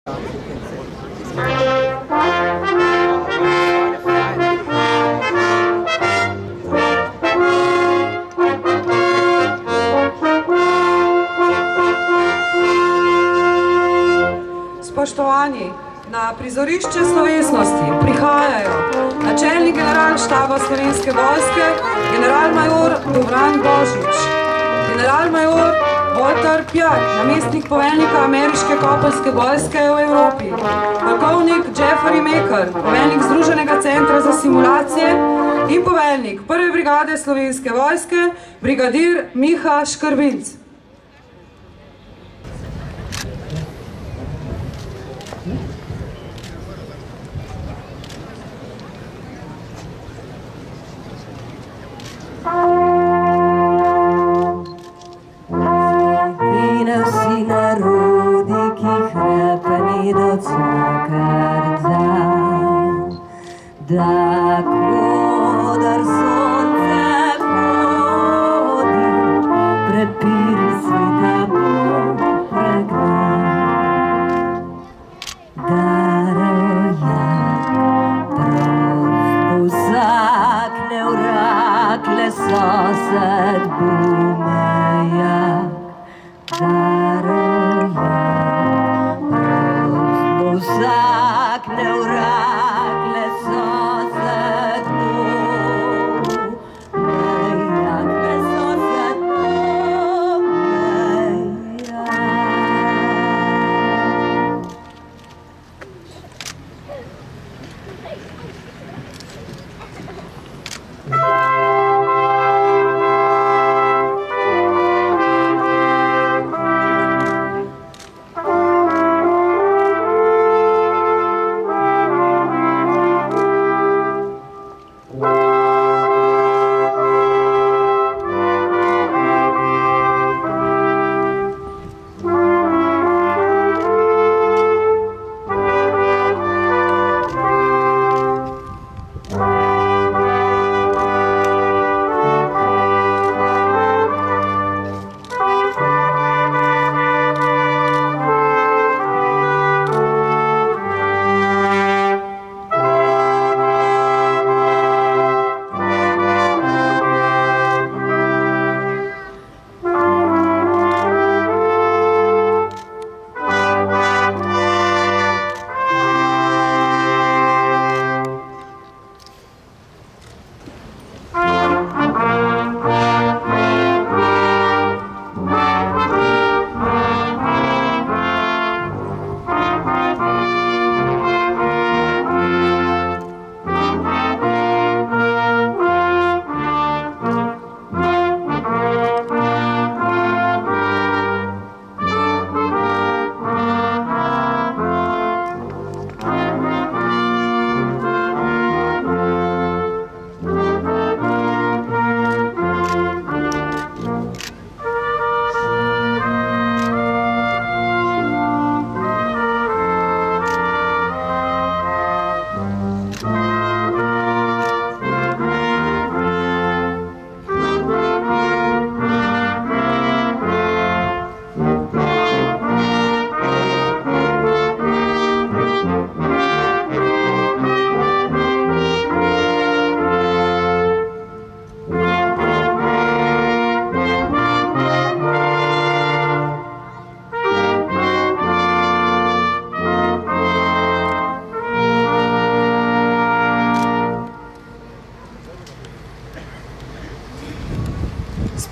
Spoštovani, na prizorišče slovesnosti prihajajo načelnik generalštaba Slovenske vojske, generalmajor Dobran Božič, generalmajor Walter Piat, namestnik poveljnika ameriške kopenske vojske v Evropi, polkovnik Jeffrey Maker, poveljnik Združenega centra za simulacije in poveljnik prve brigade Slovenske vojske, brigadir Miha Škrbinc.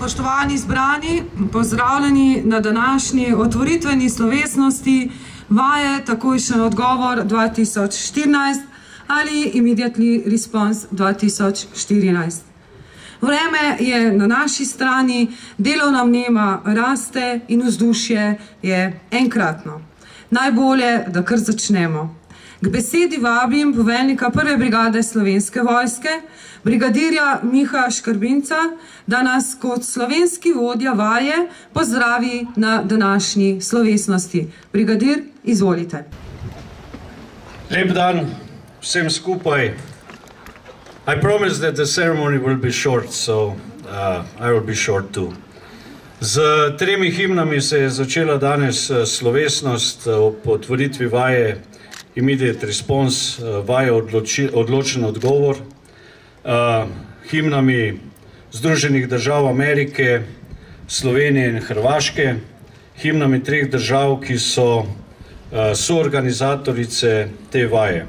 Spoštovani zbrani, pozdravljeni na današnji otvoritveni slovesnosti vaje Takojšen odgovor 2014 ali Immediately Response 2014. Vreme je na naši strani, delovna vnema raste in vzdušje je enkratno. Najbolje, da kar začnemo. K besedi vabim poveljnika prve brigade Slovenske vojske, brigadirja Miha Škrbinca, da nas kot slovenski vodja vaje pozdravi na današnji slovesnosti. Brigadir, izvolite. Lep dan vsem skupaj. I promise that the ceremony will be short, so I will be short too. Z 3 himnami se je začela danes slovesnost ob otvoritvi vaje Immediate Response, vaje odločen odgovor, himnami Združenih držav Amerike, Slovenije in Hrvaške, himnami 3 držav, ki so soorganizatorice te vaje.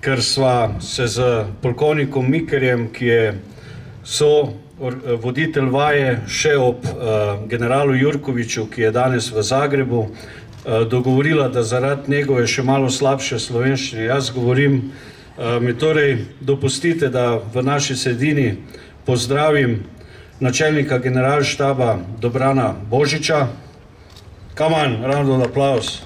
Ker sva se z polkovnikom Mikerjem, ki je voditelj vaje, še ob generalu Jurkoviču, ki je danes v Zagrebu, dogovorila, da zaradi njegove še malo slabše slovenščine jaz govorim, mi torej dopustite, da v naši sredini pozdravim načelnika generalštaba Dobrana Božiča. Come on, round of applause.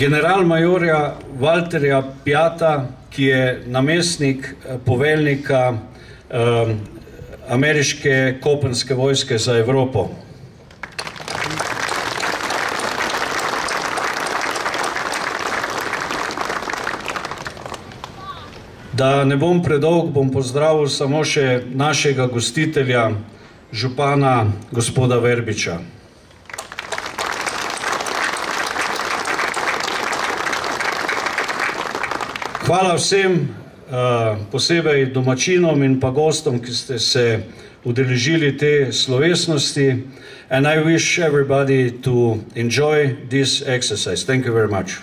Generalmajorja Valterja Pjata, ki je namestnik poveljnika ameriške kopenske vojske za Evropo. Da ne bom predolg, bom pozdravil samo še našega gostitelja, župana gospoda Verbiča. Hvala vsem, posebej domačinom in pa gostom, ki ste se udeležili te slovesnosti. And I wish everybody to enjoy this exercise. Thank you very much.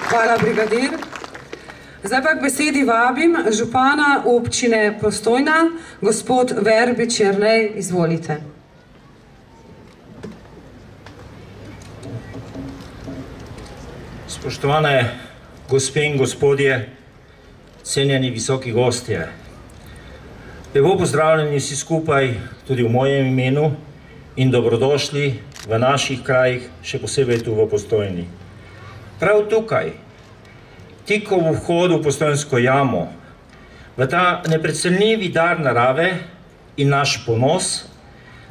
Hvala, brigadir. Zdaj pa k besedi vabim župana občine Postojna, gospod Verbič Jernej, izvolite. Spoštovane gospe in gospodje, cenjeni visoki gostje, lepo pozdravljeni vsi skupaj tudi v mojem imenu in dobrodošli v naših krajih, še posebej tu v Postojni. Prav tukaj, tik ob vhodu v Postojnsko jamo, v ta neprecenljivi dar narave in naš ponos,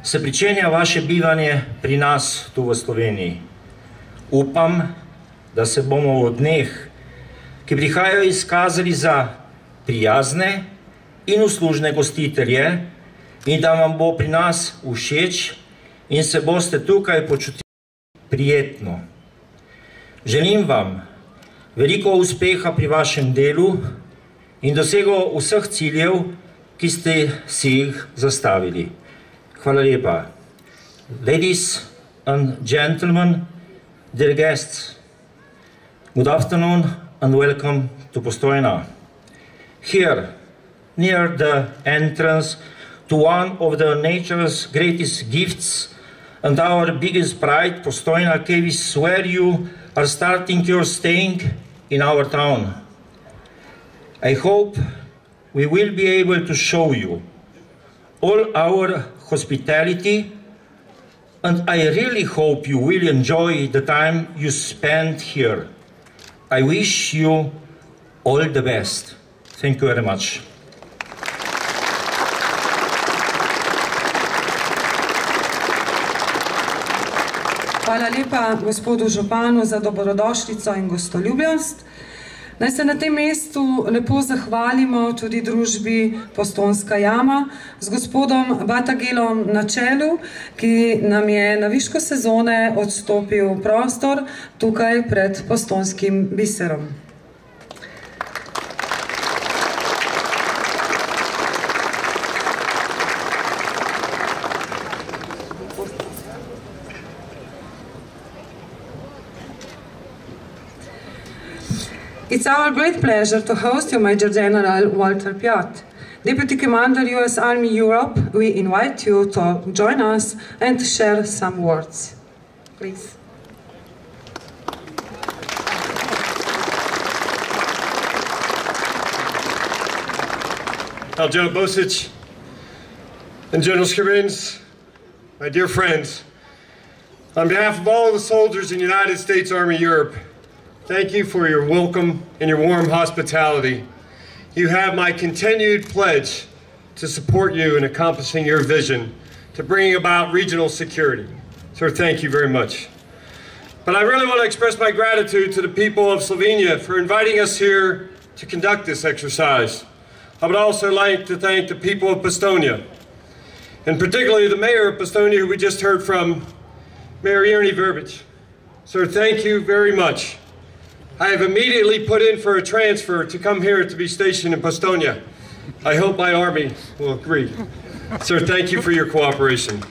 se pričenja vaše bivanje pri nas tu v Sloveniji. Upam, da se bomo v dneh, ki prihajajo, izkazali za prijazne in uslužne gostitelje in da vam bo pri nas všeč in se boste tukaj počutili prijetno. Želim vam veliko uspeha pri vašem delu in dosego vseh ciljev, ki ste si jih zastavili. Hvala lepa. Ladies and gentlemen, dear guests, good afternoon and welcome to Postojna. Here, near the entrance to one of the nature's greatest gifts and our biggest pride, Postojna Cave, is where you are starting your staying in our town. I hope we will be able to show you all our hospitality, and I really hope you will enjoy the time you spend here. I wish you all the best. Thank you very much. Hvala lepa gospodu županu za dobrodošlico in gostoljubnost. Naj se na tem mestu lepo zahvalimo tudi družbi Postojnska jama z gospodom Batagelom na čelu, ki nam je na višku sezone odstopil prostor tukaj pred Postojnskim biserom. It's our great pleasure to host you, Major General Walter Pjat. Deputy Commander, U.S. Army Europe, we invite you to join us and share some words. Please. General Bosic and General Skrivins, my dear friends, on behalf of all the soldiers in the United States Army Europe, thank you for your welcome and your warm hospitality. You have my continued pledge to support you in accomplishing your vision to bring about regional security. Sir, thank you very much. But I really want to express my gratitude to the people of Slovenia for inviting us here to conduct this exercise. I would also like to thank the people of Postojna, and particularly the mayor of Postojna, who we just heard from, Mayor Jernej Verbič. Sir, thank you very much. I have immediately put in for a transfer to come here to be stationed in Postojna. I hope my army will agree. Sir, thank you for your cooperation.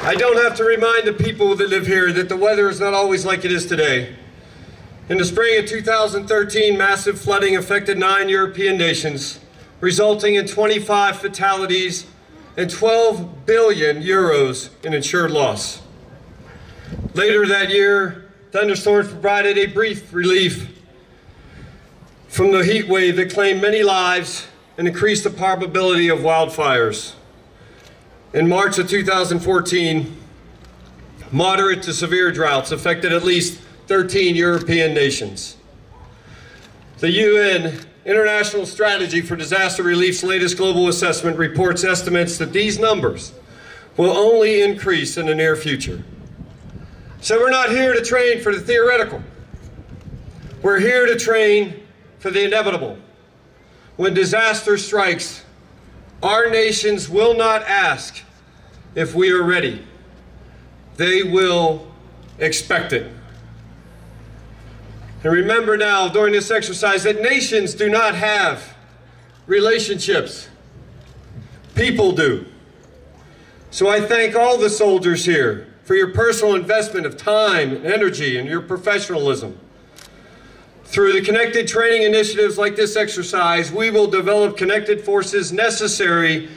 I don't have to remind the people that live here that the weather is not always like it is today. In the spring of 2013, massive flooding affected 9 European nations, resulting in 25 fatalities and 12 billion euros in insured loss. Later that year, thunderstorms provided a brief relief from the heat wave that claimed many lives and increased the probability of wildfires. In March of 2014, moderate to severe droughts affected at least 13 European nations. The UN International Strategy for Disaster Relief's latest global assessment reports estimates that these numbers will only increase in the near future. So we're not here to train for the theoretical. We're here to train for the inevitable. When disaster strikes, our nations will not ask if we are ready. They will expect it. And remember now, during this exercise, that nations do not have relationships. People do. So I thank all the soldiers here for your personal investment of time and energy and your professionalism. Through the connected training initiatives like this exercise, we will develop connected forces necessary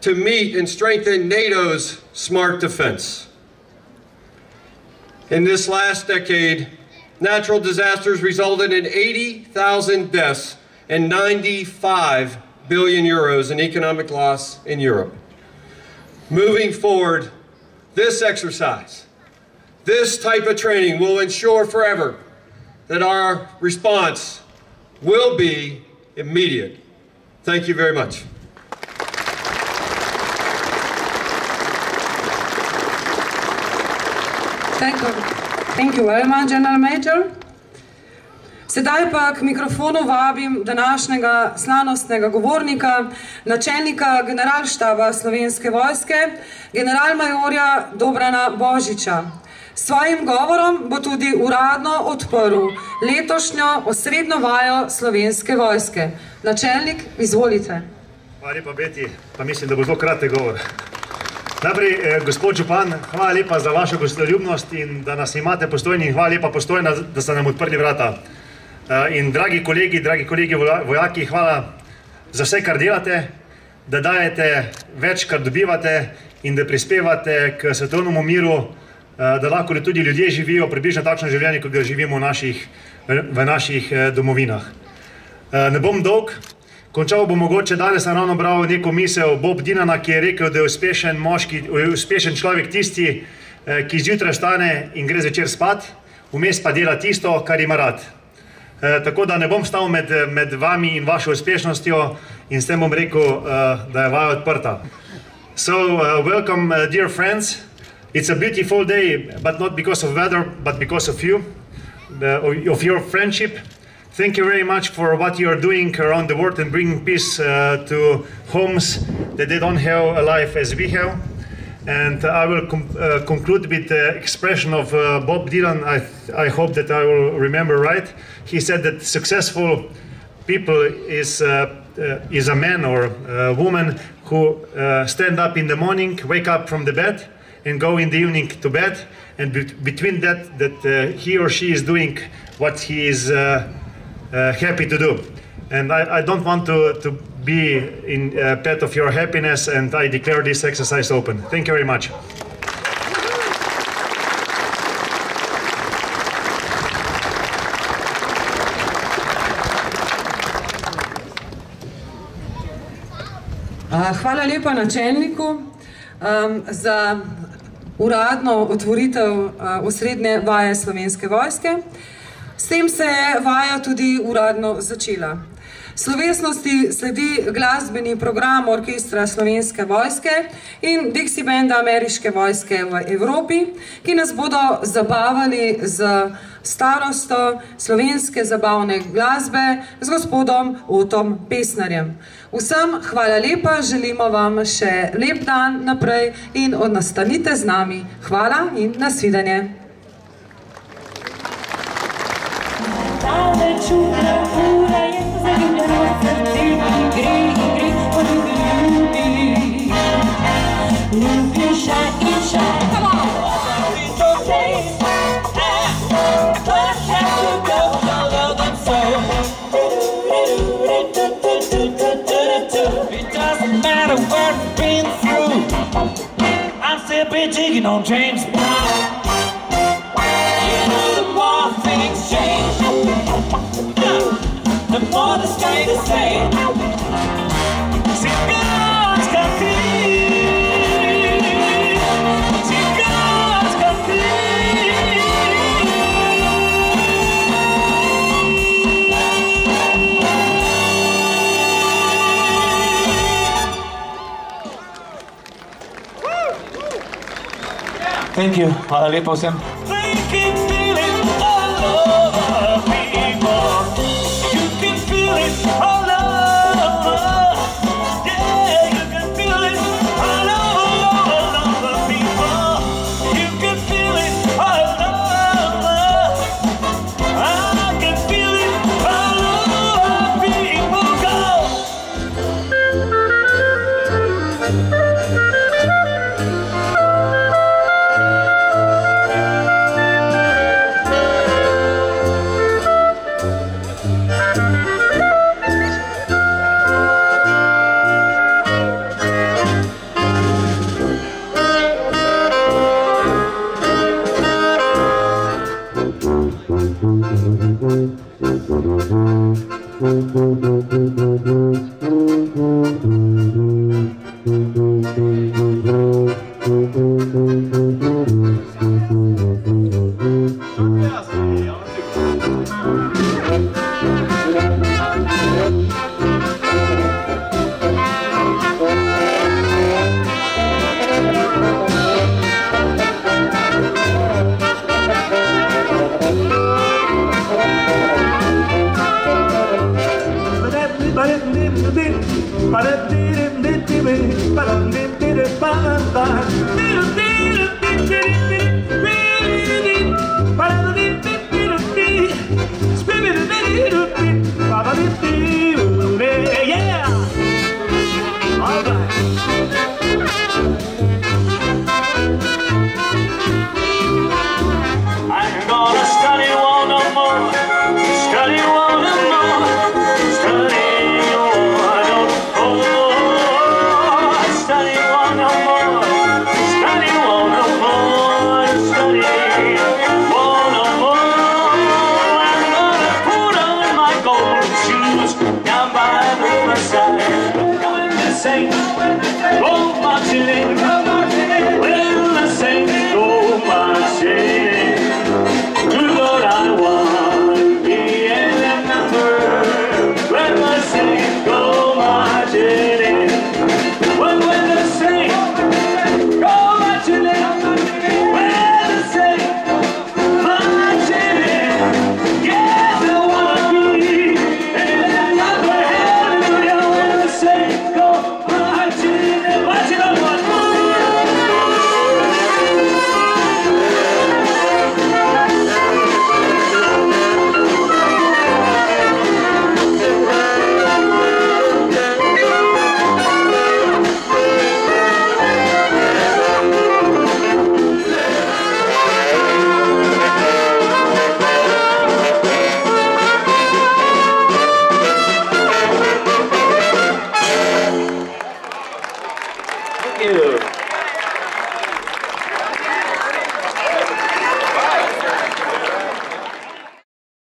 to meet and strengthen NATO's smart defense. In this last decade, natural disasters resulted in 80,000 deaths and 95 billion euros in economic loss in Europe. Moving forward, this exercise, this type of training will ensure forever that our response will be immediate. Thank you very much. Thank you very much, General Major. Sedaj pa k mikrofonu vabim današnjega slavnostnega govornika, načelnika Generalštaba Slovenske vojske, generalmajorja Dobrana Božiča. S svojim govorom bo tudi uradno odprl letošnjo osrednjo vajo Slovenske vojske. Načelnik, izvolite. Hvala lepa, Beti, pa mislim, da bo zelo kratek govor. Najprej, gospod župan, hvala lepa za vašo gostoljubnost in da nas imate Postojni, in hvala lepa Postojna, da ste nam odprli vrata. In dragi kolegi vojaki, hvala za vse, kar delate, da dajete več, kar dobivate in da prispevate k svetovnemu miru, da lahko tudi ljudje živijo približno takšno življenje, kot ga živimo v naših domovinah. Ne bom dolg, končal bom mogoče danes ravno bral neko misel Bob Dylana, ki je rekel, da je uspešen človek tisti, ki zjutraj vstane in gre zvečer spat, vmes pa dela tisto, kar ima rad. Tako da ne bom stal med vami in vašo uspešnostjo in s tem bom rekel, da je vaja odprta. So, welcome, dear friends. It's a beautiful day, but not because of weather, but because of you, of your friendship. Thank you very much for what you are doing around the world and bringing peace to homes that they don't have a life as we have. And I will conclude with the expression of Bob Dylan. I hope that I will remember right. He said that successful people is a man or a woman who stand up in the morning, wake up from the bed, and go in the evening to bed. And between that he or she is doing what he is happy to do. And I don't want to be in pet of your happiness, and I declare this exercise open. Thank you very much. Hvala lepa načelniku za uradno otvoritev osrednje vaje Slovenske vojske. S tem se je vaja tudi uradno začela. Slovesnosti sledi glasbeni program Orkestra Slovenske vojske in Dixie Banda Ameriške vojske v Evropi, ki nas bodo zabavali z starostjo slovenske zabavne glasbe z gospodom Otom Pesnarjem. Vsem hvala lepa, želimo vam še lep dan naprej in nastanite z nami. Hvala in nasvidenje. Digging on James Brown. You know the more things change, the more they stay the same. Cigars can feel, cigars can Thank you. Hvala lepa vsem. Thank you.